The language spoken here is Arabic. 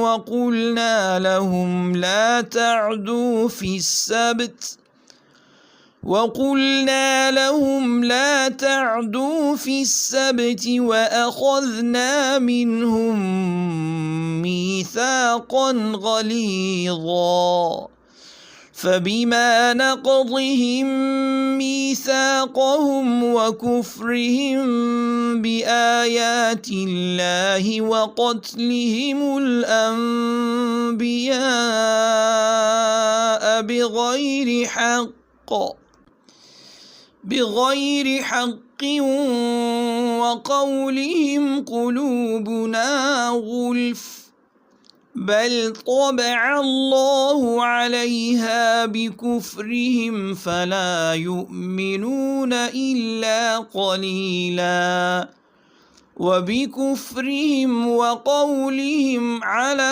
وقلنا لهم لا تعدوا في السبت وأخذنا منهم ميثاقا غليظا فبما نقضهم ميثاقهم وكفرهم بآيات الله وقتلهم الأنبياء بغير حق وقولهم قلوبنا غلف بل طبع الله عليها بكفرهم فلا يؤمنون إلا قليلا وبكفرهم وقولهم على